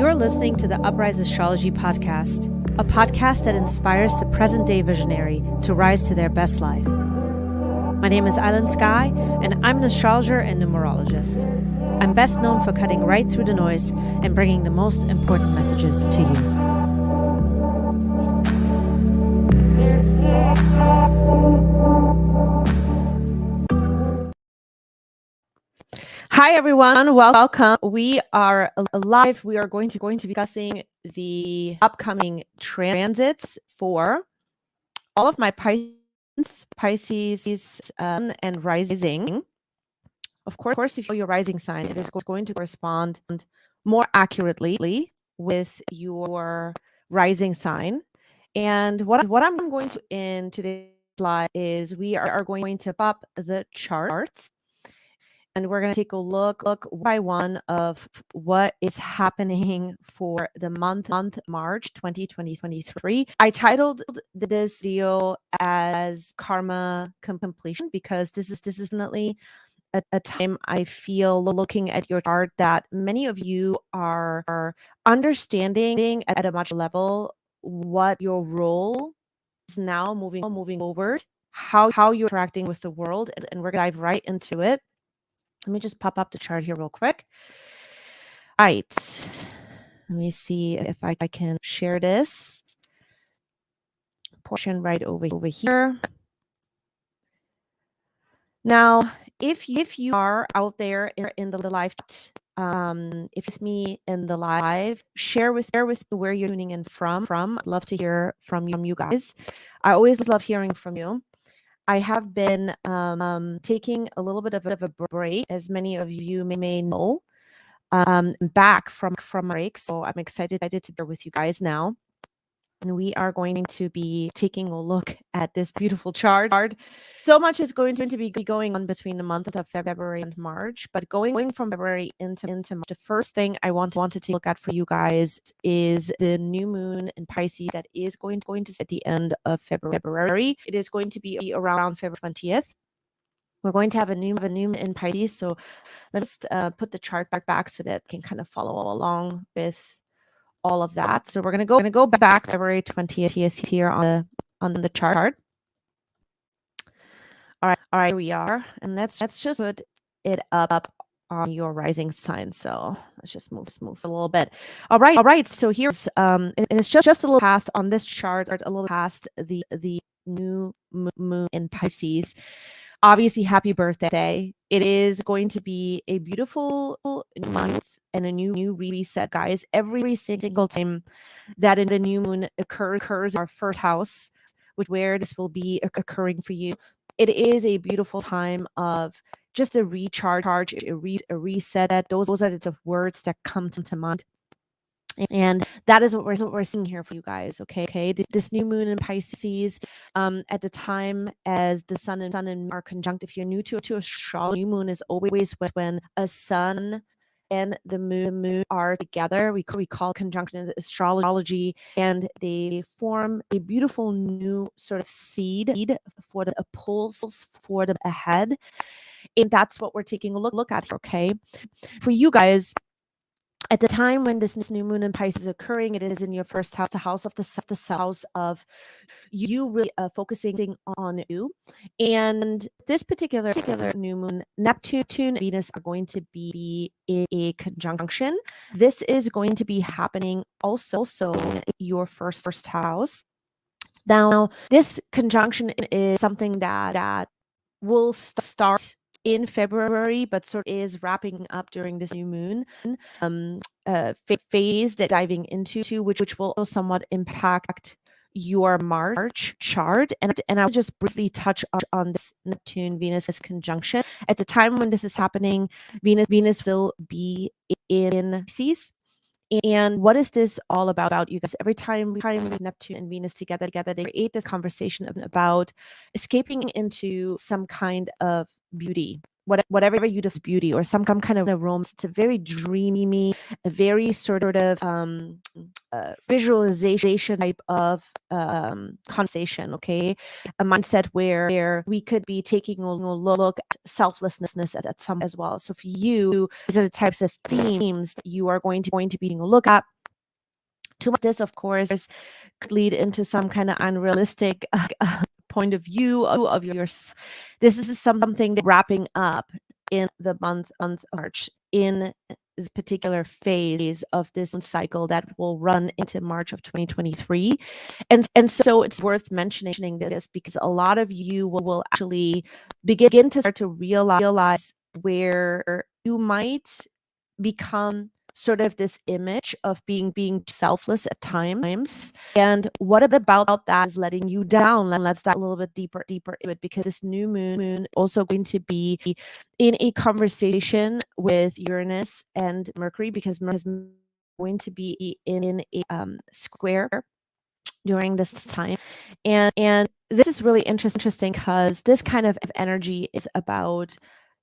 You're listening to the Uprise Astrology Podcast, a podcast that inspires the present-day visionary to rise to their best life. My name is Aylin Sky, and I'm an astrologer and numerologist. I'm best known for cutting right through the noise and bringing the most important messages to you. Hi everyone, welcome. We are live. We are going to be discussing the upcoming transits for all of my Pisces and rising. Of course, if you're rising sign, it is going to correspond more accurately with your rising sign. And what I'm going to in today's slide is we are going to pop the charts. And we're going to take a look one by one of what is happening for the month March 2023. I titled this video as Karma Completion because this is definitely a time I feel looking at your chart that many of you are understanding at a much level what your role is now moving forward, how you're interacting with the world, and we're going to dive right into it. Let me just pop up the chart here real quick. Right. Let me see if I can share this portion right over here. Now, if you are out there in the live, if it's me in the live, share with me where you're tuning in from. I'd love to hear from you guys. I always love hearing from you. I have been taking a little bit of a break, as many of you may know, back from break. So I'm excited to be with you guys now. And we are going to be taking a look at this beautiful chart. So much is going to be going on between the month of February and March, but going from February into March, the first thing I want to take a look at for you guys is the new moon in Pisces that is going to at the end of February. It is going to be around February 20th. We're going to have a new moon in Pisces. So let's put the chart back so that you can kind of follow along with all of that. So we're going to go back February 20th here on the chart. All right, here we are, and let's just put it up on your rising sign. So let's just move a little bit. All right. So here's it's just a little past on this chart, or a little past the new moon in Pisces. Obviously, happy birthday! It is going to be a beautiful month and a new reset, guys. Every single time that a new moon occurs, our first house, where this will be occurring for you, it is a beautiful time of just a recharge, a reset. Those are the words that come to mind. And that is what we're seeing here for you guys. Okay. This new moon in Pisces, at the time as the sun and moon are conjunct. If you're new to astrology, new moon is always when a sun and the moon are together. We call conjunction astrology, and they form a beautiful new sort of seed for a pulse for the ahead. And that's what we're taking a look at here. Okay. For you guys, at the time when this new moon in Pisces is occurring, it is in your first house, the house of the house of you really focusing on you. And this particular new moon, Neptune and Venus are going to be in a conjunction. This is going to be happening also in your first house. Now, this conjunction is something that will start in February, but sort of is wrapping up during this new moon phase that diving into, which will somewhat impact your March chart. And I'll just briefly touch on this Neptune Venus conjunction. At the time when this is happening, Venus will be in Pisces. And what is this all about, you guys? Every time Neptune and Venus together, they create this conversation about escaping into some kind of beauty. whatever you define beauty or some kind of romance. It's a very dreamy, a very sort of visualization type of conversation. Okay, a mindset where we could be taking a look at selflessness at some as well. So for you, these are the types of themes that you are going to be taking a look at. Too much of this, of course, could lead into some kind of unrealistic point of view of yours. This is something that wrapping up in the month of March, in this particular phase of this cycle that will run into March of 2023. And so it's worth mentioning this because a lot of you will actually begin to start to realize where you might become sort of this image of being selfless at times. And what about that is letting you down? And let's dive a little bit deeper into it, because this new moon also going to be in a conversation with Uranus and Mercury, because Mercury is going to be in a square during this time. And this is really interesting because this kind of energy is about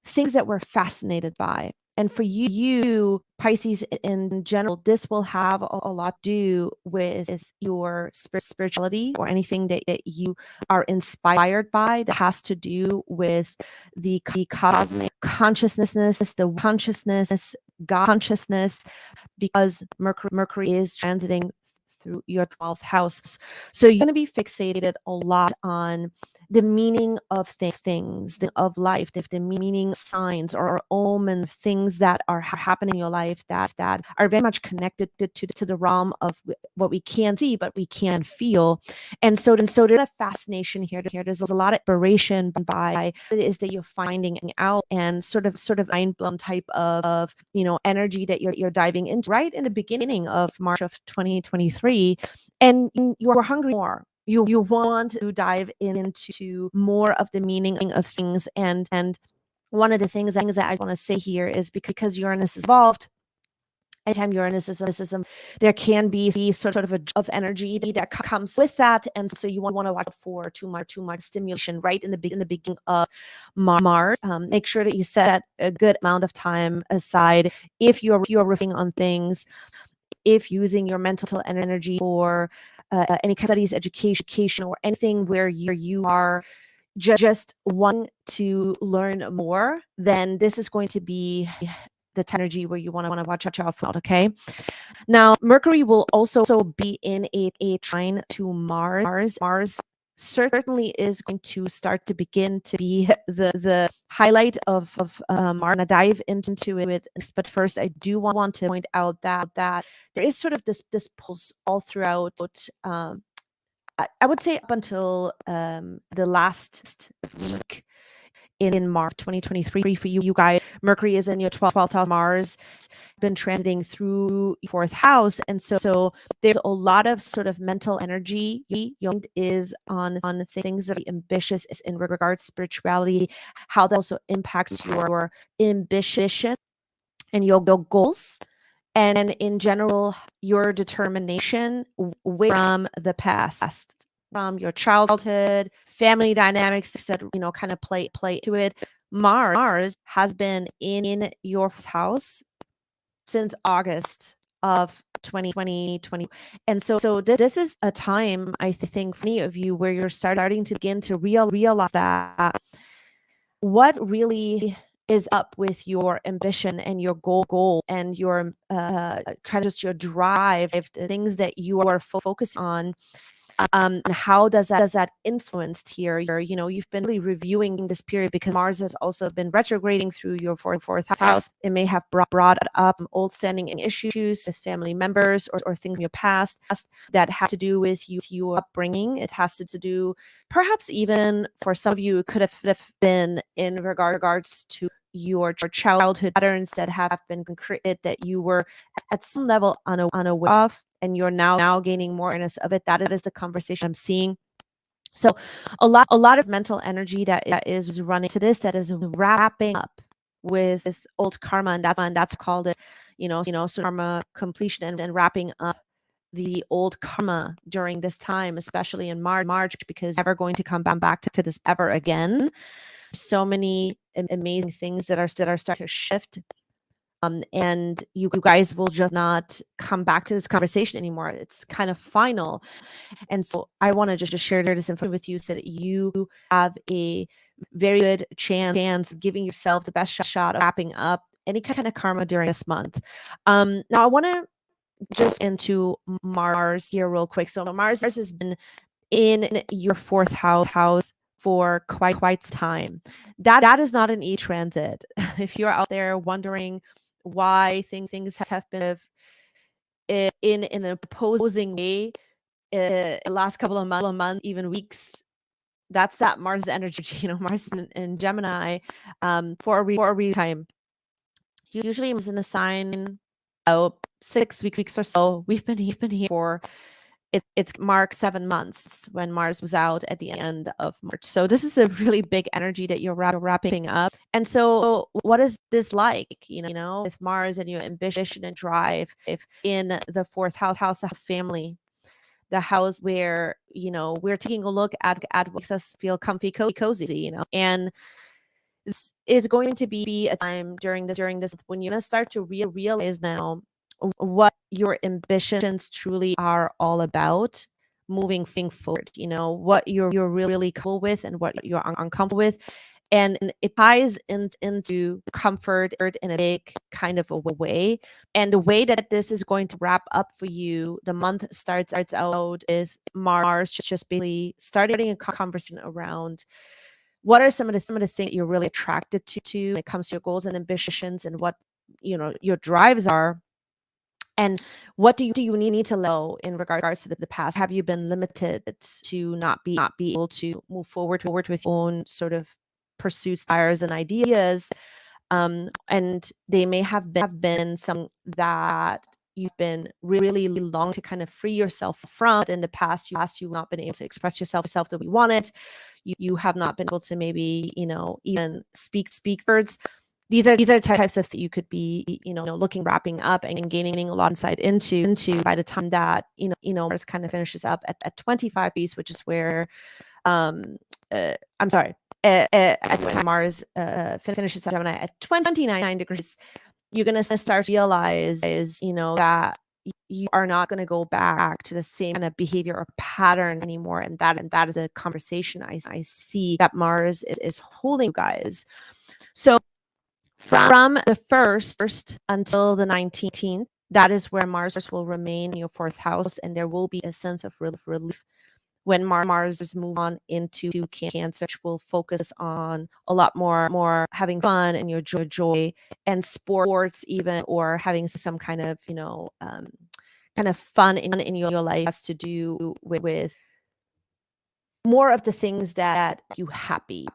things that we're fascinated by. And for you, Pisces in general, this will have a lot to do with your spirituality or anything that you are inspired by that has to do with the cosmic consciousness, the consciousness, God consciousness, because Mercury is transiting through your 12th house. So you're going to be fixated a lot on the meaning of things, of life, the meaning signs or omen things that are happening in your life that are very much connected to the realm of what we can't see, but we can feel. And so there's a fascination here. There's a lot of inspiration by what it is that you're finding out, and sort of mind-blown type of energy that you're diving into right in the beginning of March of 2023. And you're hungry more. You want to dive into more of the meaning of things. And one of the things that I want to say here is because Uranus is involved, anytime Uranus is there can be sort of of energy that comes with that. And so you want to watch for too much stimulation right in the beginning of March. Make sure that you set a good amount of time aside if you're riffing on things, if using your mental energy for any kind of studies, education, or anything where you are just wanting to learn more, then this is going to be the energy where you want to watch out for. Okay. Now, Mercury will also be in a trine to Mars. Mars certainly is going to start to begin to be the highlight of Mars. And I dive into it, but first I do want to point out that there is sort of this pulse all throughout. I would say up until the last week in March 2023 for you guys. Mercury is in your 12th house. Mars been transiting through your 4th house, and so there's a lot of sort of mental energy. Young is on things that are ambitious in regards to spirituality, how that also impacts your ambition and your goals, and in general your determination from the past, from your childhood, family dynamics that kind of play to it. Mars has been in your house since August of 2020. And so this is a time, I think, for many of you where you're starting to begin to realize that what really is up with your ambition and your goal and your kind of just your drive, the things that you are focused on. And how does that influence here? You've been really reviewing this period because Mars has also been retrograding through your fourth house. It may have brought up old standing issues with family members or things in your past that have to do with your upbringing. It has to do, perhaps even for some of you, it could have been in regards to your childhood patterns that have been created that you were at some level unaware of, and you're now gaining more awareness of it. That is the conversation I'm seeing. So a lot of mental energy that is running to this, that is wrapping up with old karma, and that's called it, so karma completion and wrapping up the old karma during this time, especially in March, because never going to come back to this ever again. So many amazing things that are starting to shift. And you guys will just not come back to this conversation anymore. It's kind of final. And so I want to just share this information with you so that you have a very good chance of giving yourself the best shot of wrapping up any kind of karma during this month. Now I want to just into Mars here real quick. So Mars has been in your fourth house for quite some time. That is not an transit. If you're out there wondering why things have been in an opposing way the last couple of months, even weeks, that's that Mars energy. Mars in Gemini for a real time. Usually is in a sign about 6 weeks or so. We've been here for it's marked 7 months when Mars was out at the end of March. So this is a really big energy that you're wrapping up. And so what is this like, with Mars and your ambition and drive if in the fourth house of family, the house where, we're taking a look at what makes us feel comfy, cozy, and this is going to be a time during this when you're going to start to realize now what your ambitions truly are all about moving forward, what you're really cool with and what you're uncomfortable with. And it ties into comfort in a big kind of a way. And the way that this is going to wrap up for you, the month starts out with Mars just basically starting a conversation around what are some of the things that you're really attracted to when it comes to your goals and ambitions, and what your drives are, and what do you need to know in regards to the past. Have you been limited to not be able to move forward with your own sort of pursuits, desires, and ideas? And they may have been some that you've been really long to kind of free yourself from. In the past, you've not been able to express yourself the way you wanted. You have not been able to maybe, even speak words. These are types of that you could be, looking, wrapping up and gaining a lot of insight into by the time that, Mars kind of finishes up at 25 degrees, which is where, I'm sorry, at the time Mars finishes up Gemini at 29 degrees, you're going to start to realize, that you are not going to go back to the same kind of behavior or pattern anymore. And that is a conversation I see that Mars is holding you guys. So from the 1st until the 19th, that is where Mars will remain in your fourth house, and there will be a sense of relief when Mars move on into Cancer, which will focus on a lot more having fun and your joy and sports, even, or having some kind of kind of fun in your life has to do with more of the things that you happy.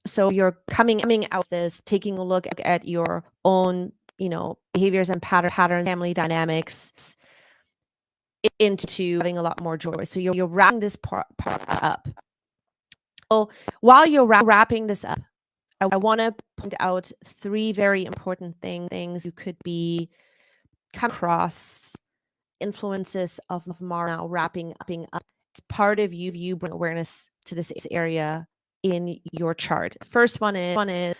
So you're coming out of this, taking a look at your own, behaviors and pattern family dynamics into having a lot more joy. So you're wrapping this part up. So while you're wrapping this up, I want to point out 3 very important things you could be come across influences of Mars now wrapping up. It's part of you bring awareness to this area in your chart. First one is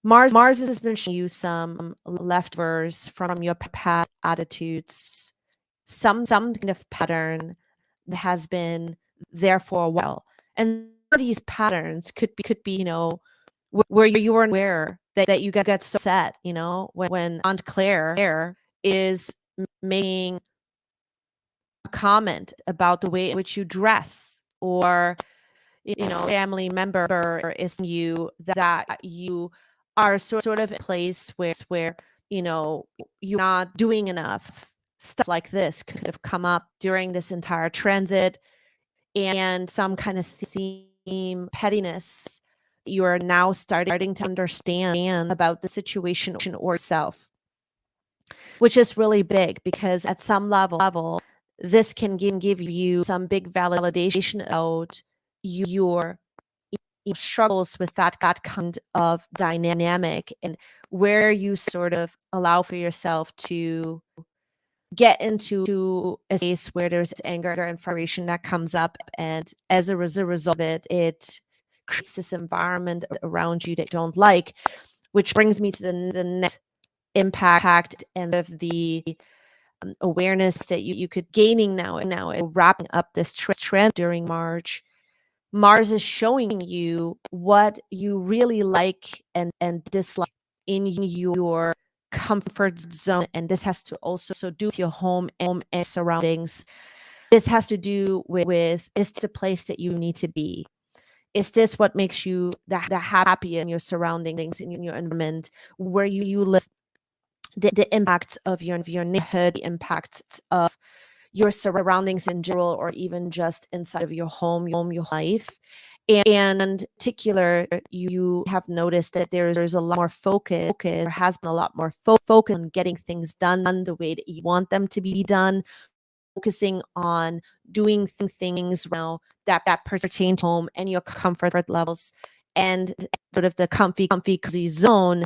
Mars has been showing you some leftovers from your past attitudes, some kind of pattern that has been there for a while. And these patterns could be where you weren't aware that you get so upset, when Aunt Claire is making a comment about the way in which you dress, or family member is you that you are sort of in a place where you're not doing enough. Stuff like this could have come up during this entire transit, and some kind of theme pettiness you are now starting to understand about the situation or self, which is really big, because at some level this can give you some big validation about your struggles with that kind of dynamic, and where you sort of allow for yourself to get into a space where there's anger and frustration that comes up, and as a result of it creates this environment around you that you don't like, which brings me to the next impact and of the awareness that you could gaining now wrapping up this trend during March. Mars is showing you what you really like and dislike in your comfort zone, and this has to also do with your home and surroundings. This has to do with is this a place that you need to be? Is this what makes you the happy in your surroundings, in your environment, where you live? The impacts of your neighborhood, the impacts of your surroundings in general, or even just inside of your home, your life. And in particular, you have noticed that there's a lot more focus, there has been a lot more focus on getting things done the way that you want them to be done, focusing on doing things now that pertain to home and your comfort levels, and sort of the comfy, cozy zone.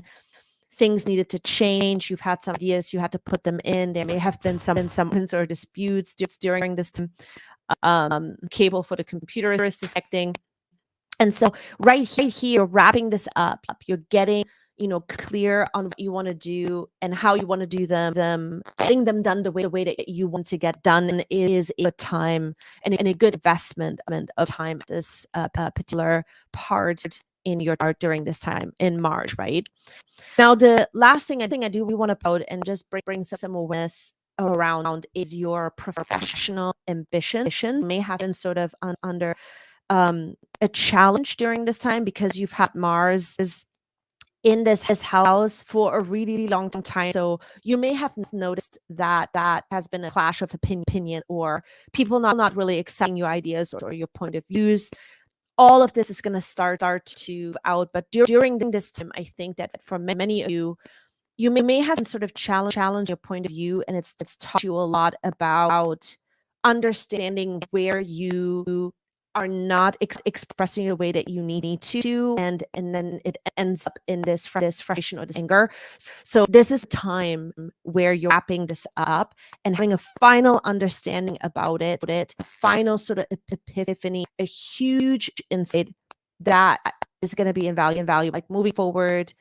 Things needed to change. You've had some ideas, you had to put them in. There may have been some or disputes during this time. Cable for the computer is disconnecting. And so right here, wrapping this up, you're getting, clear on what you want to do and how you want to do them, getting them done the way that you want to get done is a time and a good investment of time, this particular part in your chart during this time in March, right? Now, the last thing I do we want to put and just bring some awareness around is your professional ambition. May have been sort of under a challenge during this time because you've had Mars in this house for a really long time. So you may have noticed that has been a clash of opinion, or people not really accepting your ideas or your point of views. All of this is going to start to out, but during this time, I think that for many of you may have sort of challenge your point of view, and it's taught you a lot about understanding where you are not expressing the way that you need to, and then it ends up in this frustration or this anger. So this is time where you're wrapping this up and having a final understanding about it, a final sort of epiphany, a huge insight that is going to be invaluable. Like moving forward,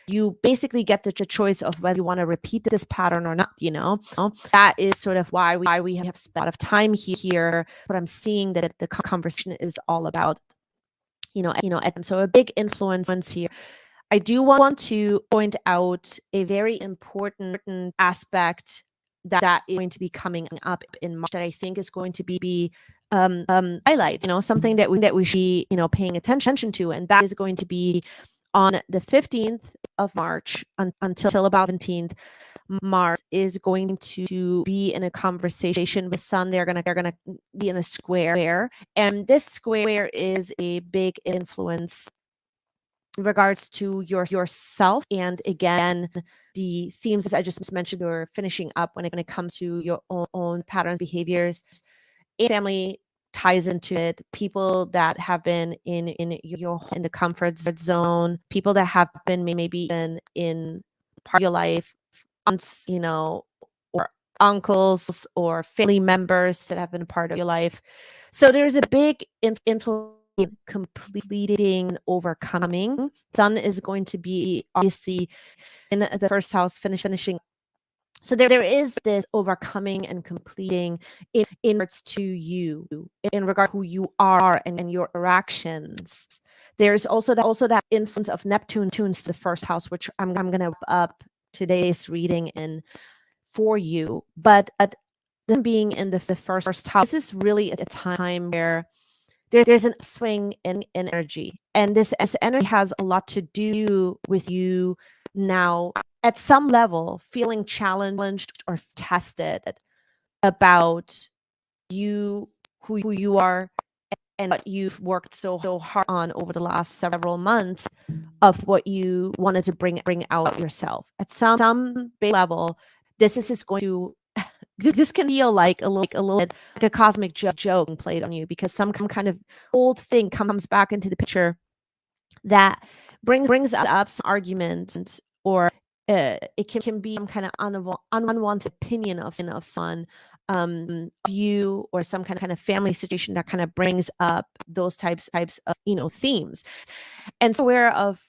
you basically get the choice of whether you want to repeat this pattern or not. That is sort of why we have spent a lot of time here. But I'm seeing that the conversation is all about, so a big influence here. I do want to point out a very important aspect that is going to be coming up in March that I think is going to be highlight, something that we should be, paying attention to, and that is going to be on the 15th of March until about 17th. Mars is going to be in a conversation with Sun. They're gonna be in a square, and this square is a big influence in regards to yourself. And again, the themes, as I just mentioned, are finishing up when it comes to your own patterns, behaviors, and family ties into it. People that have been in the comfort zone, people that have been maybe in part of your life, aunts, or uncles or family members that have been a part of your life. So there's a big influence completing, overcoming. Sun is going to be obviously in the first house finishing. So there is this overcoming and completing in regards to you, in regard to who you are and your interactions. There's also that influence of Neptune tunes the first house, which I'm going to up today's reading in for you. But them being in the first house, this is really a time where there's an upswing in energy, and this energy has a lot to do with you now at some level feeling challenged or tested about you, who you are, and what you've worked so hard on over the last several months, of what you wanted to bring out yourself at some big level. This is going to this can feel like a little bit like a cosmic joke played on you, because some kind of old thing comes back into the picture that brings up some argument or it can be some kind of unwanted opinion of someone, you, or some kind of family situation that kind of brings up those types of themes. And so aware of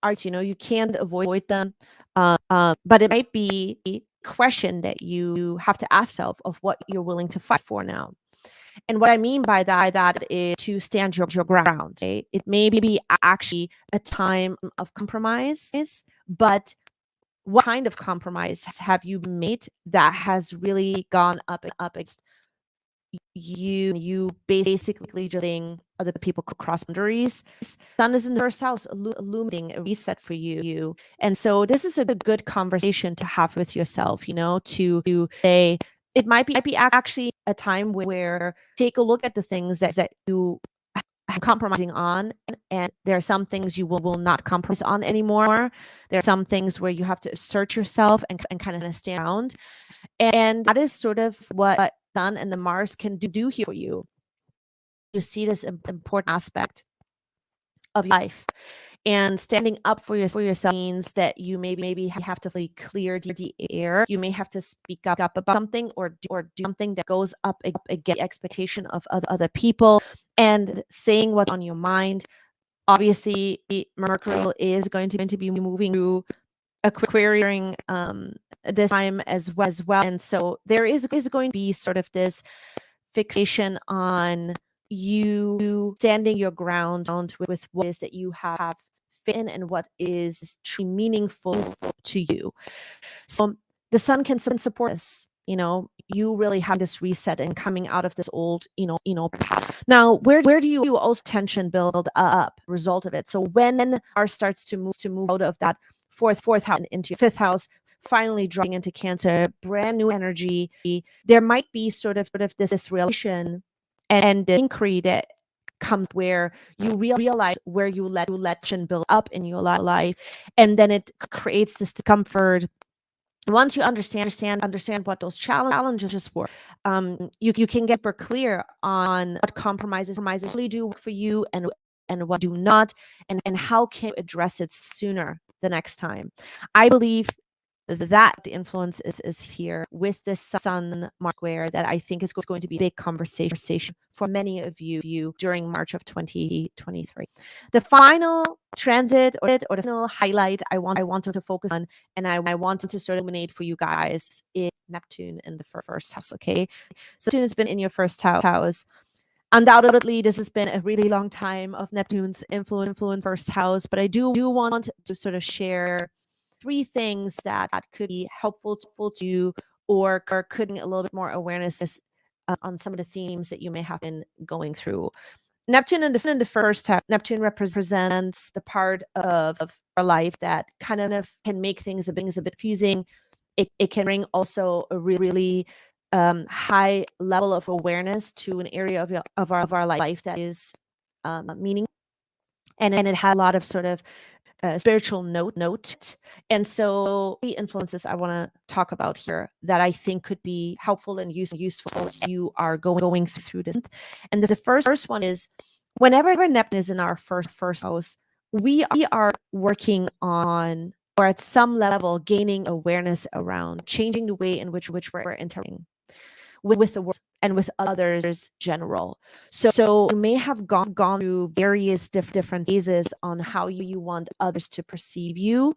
arts, you can't avoid them, but it might be a question that you have to ask yourself of what you're willing to fight for now. And what I mean by that is to stand your ground. Okay? It may be actually a time of compromise, but what kind of compromise have you made that has really gone up against you basically just letting other people cross boundaries? Sun is in the first house, illuminating a reset for you. And so this is a good conversation to have with yourself, to say it might be actually a time where take a look at the things that you are compromising on, and there are some things you will not compromise on anymore. There are some things where you have to assert yourself and kind of stand around, and that is sort of what Sun and the Mars can do here for you. You see this important aspect of your life, and standing up for yourself means that you maybe have to clear the air. You may have to speak up about something, or do something that goes up against the expectation of other people, and saying what's on your mind. Obviously, Mercury is going to be moving through Aquarius this time as well. And so there is going to be sort of this fixation on you standing your ground with what is that you have fit in and what is truly meaningful to you. So the Sun can support this. You really have this reset and coming out of this old, path. Now, where do you also tension build up result of it? So when Mars starts to move out of that fourth house into your fifth house, finally dropping into Cancer, brand new energy, there might be sort of this realization and the inquiry that comes where you realize where you let tension build up in your life, and then it creates this discomfort. Once you understand what those challenges were, you can get super clear on what compromises really do work for you, and what do not, and how can you address it sooner the next time. I believe that the influence is here with this Sun Mars square, that I think is going to be a big conversation for many of you during March of 2023. The final transit or the final highlight I wanted to focus on, and I wanted to sort of illuminate for you guys, is Neptune in the first house. Okay, so Neptune has been in your first house. Undoubtedly, this has been a really long time of Neptune's influence first house, but I do want to sort of share 3 things that could be helpful to you, or could bring a little bit more awareness on some of the themes that you may have been going through. Neptune in the first house, Neptune represents the part of our life that kind of can make things a bit confusing. It can bring also a really high level of awareness to an area of our life that is meaning, and it had a lot of sort of spiritual note. And so the influences I want to talk about here that I think could be helpful and useful as you are going through this. And the first one is, whenever Neptune is in our first house, we are working on, or at some level gaining awareness around changing the way in which we're interacting with the world and with others general. So you may have gone through various different phases on how you want others to perceive you.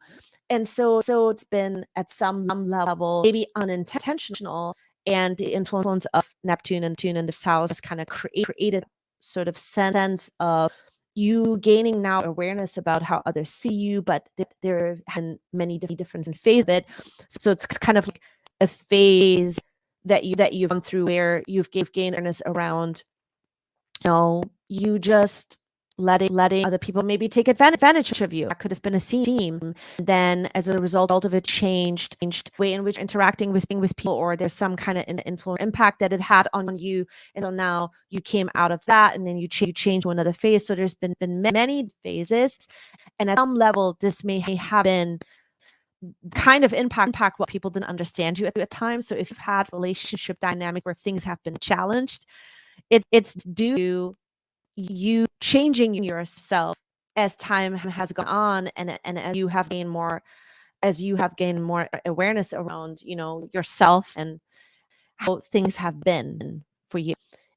And so it's been at some level maybe unintentional, and the influence of Neptune in this house has kind of created sort of sense of you gaining now awareness about how others see you, but there have been many different phases of it. So it's kind of like a phase that you've gone through where you've gained awareness around, you just letting other people maybe take advantage of you. That could have been a theme. Then as a result of it, changed the way in which interacting with people, or there's some kind of influence impact that it had on you. And so now you came out of that, and then you change to another phase. So there's been many phases, and at some level this may have been kind of impact what people didn't understand you at times. So if you've had relationship dynamic where things have been challenged, it's due to you changing yourself as time has gone on, and as you have gained more as you have gained more awareness around, yourself and how things have been for you,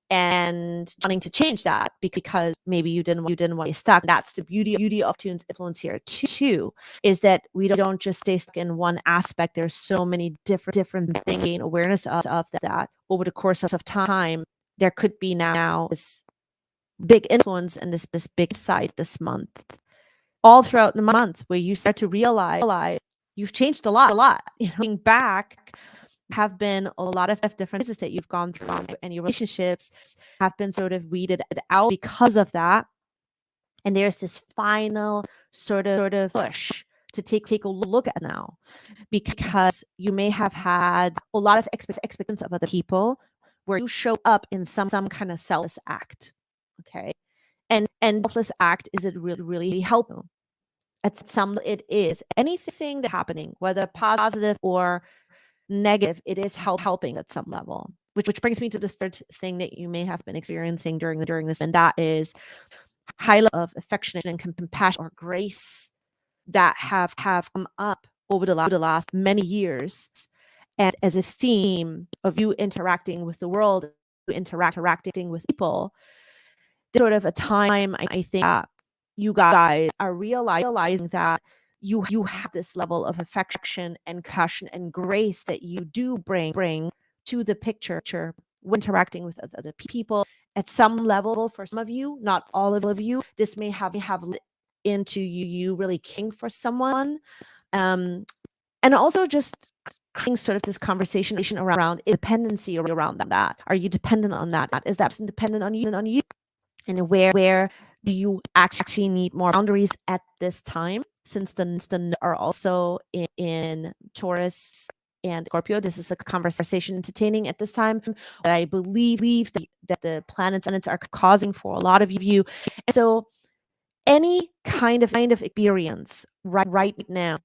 and wanting to change that because maybe you didn't want to stay stuck. That's the beauty of Tune's influence here too, is that we don't just stay stuck in one aspect. There's so many different things, gain awareness of that over the course of time. There could be now this big influence and this big side this month, all throughout the month, where you start to realize you've changed a lot. Looking back, have been a lot of different phases that you've gone through, and your relationships have been sort of weeded out because of that. And there's this final sort of push to take a look at now, because you may have had a lot of expectations of other people where you show up in some kind of selfless act. Okay. And selfless act, is it really helpful? It is anything that's happening, whether positive or negative, it is helping at some level. Which brings me to the third thing that you may have been experiencing during this, and that is high level of affection and compassion or grace that have come up over the last many years, and as a theme of you interacting with the world, interacting with people. Sort of a time, I think, that you guys are realizing that you have this level of affection and compassion and grace that you do bring to the picture when interacting with other people. At some level, for some of you, not all of you, this may have led into you really caring for someone, and also just creating sort of this conversation around dependency around that. Are you dependent on that? Is that person dependent on you? And where do you actually need more boundaries at this time, since the are also in Taurus and Scorpio? This is a conversation entertaining at this time that I believe that the planets are causing for a lot of you. And so any kind of experience right now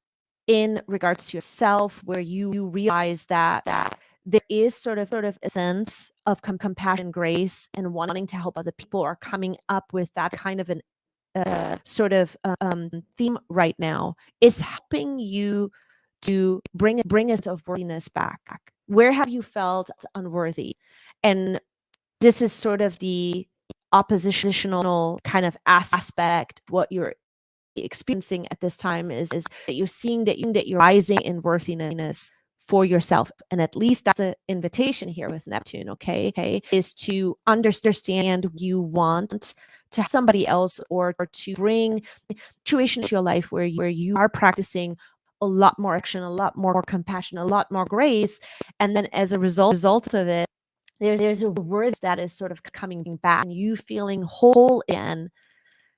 in regards to yourself, where you realize that there is sort of a sense of compassion, grace, and wanting to help other people, are coming up with that kind of an sort of theme right now, is helping you to bring a sense of worthiness back. Where have you felt unworthy? And this is sort of the oppositional kind of aspect. What you're experiencing at this time is that you're seeing that you're rising in worthiness for yourself. And at least that's an invitation here with Neptune, okay, is to understand you want to have somebody else, or to bring a situation into your life where you are practicing a lot more action, a lot more compassion, a lot more grace. And then as a result of it, there's a word that is sort of coming back, and you feeling whole again,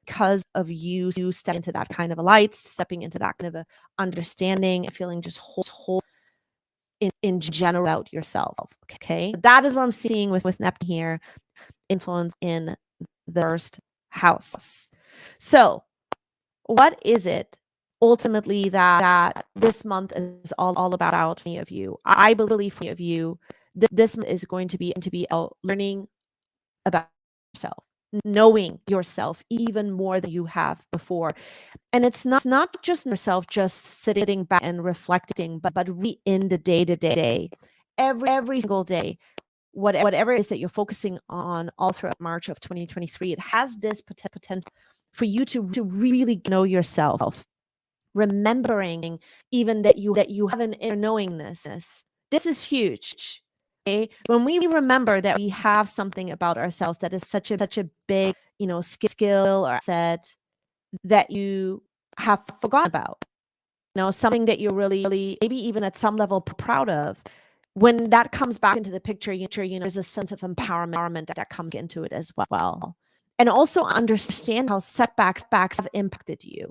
because of you stepping into that kind of a light, stepping into that kind of a understanding, and feeling just whole in general about yourself. Okay, that is what I'm seeing with Neptune here, influence in the first house. So what is it ultimately that this month is all about for many of you? I believe for many of you, this is going to be about learning about yourself, knowing yourself even more than you have before. And it's not just yourself, just sitting back and reflecting, but really in the day-to-day, every single day, whatever it is that you're focusing on all throughout March of 2023, it has this potential for you to really know yourself, remembering even that you have an inner knowingness. This is huge. Okay? When we remember that we have something about ourselves that is such a big, skill or asset that you have forgotten about, something that you're really maybe even at some level proud of, when that comes back into the picture, there's a sense of empowerment that comes into it as well. And also understand how setbacks have impacted you.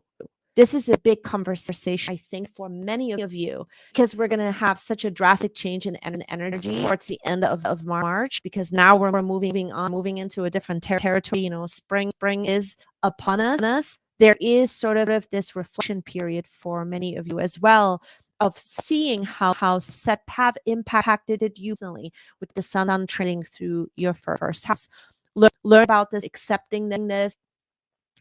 This is a big conversation, I think, for many of you, because we're going to have such a drastic change in energy towards the end of March, because now we're moving into a different territory. Spring is upon us. There is sort of this reflection period for many of you as well, of seeing how set have impacted you recently, with the sun trailing through your first house. Learn about this, accepting this,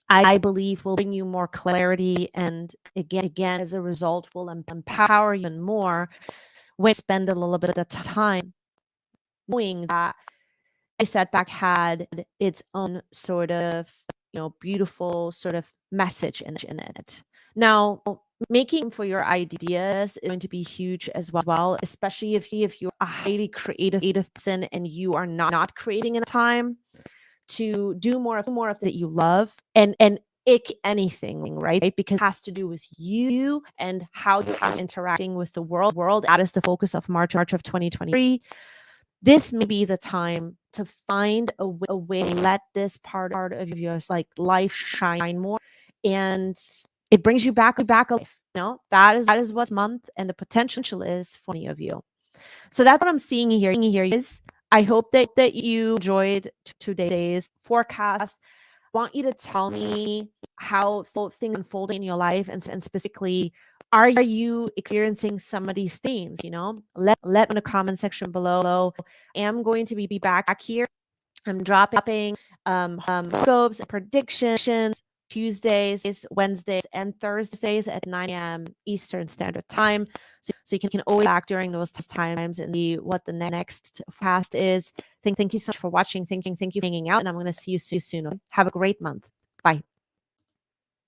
I believe will bring you more clarity, and again, as a result, will empower you even more when you spend a little bit of time knowing that a setback had its own sort of, beautiful sort of message in it. Now, making room for your ideas is going to be huge as well, especially if you're a highly creative person and you are not creating in time to do more of that you love, and ick anything, right? Because it has to do with you and how you're interacting with the world. That is the focus of March of 2023. This may be the time to find a way to let this part of your like life shine more, and it brings you back alive. That is what month and the potential is for many of you. So that's what I'm seeing here. Is I hope that you enjoyed today's forecast. I want you to tell me how things unfolding in your life, and specifically, are you experiencing some of these themes? Let me in the comment section below. I am going to be back here. I'm dropping horoscopes and predictions Tuesdays, Wednesdays, and Thursdays at 9 a.m. Eastern Standard Time. So you can always back during those times and see what the next fast is. Thank you so much for watching. Thank you for hanging out, and I'm going to see you soon. Have a great month. Bye.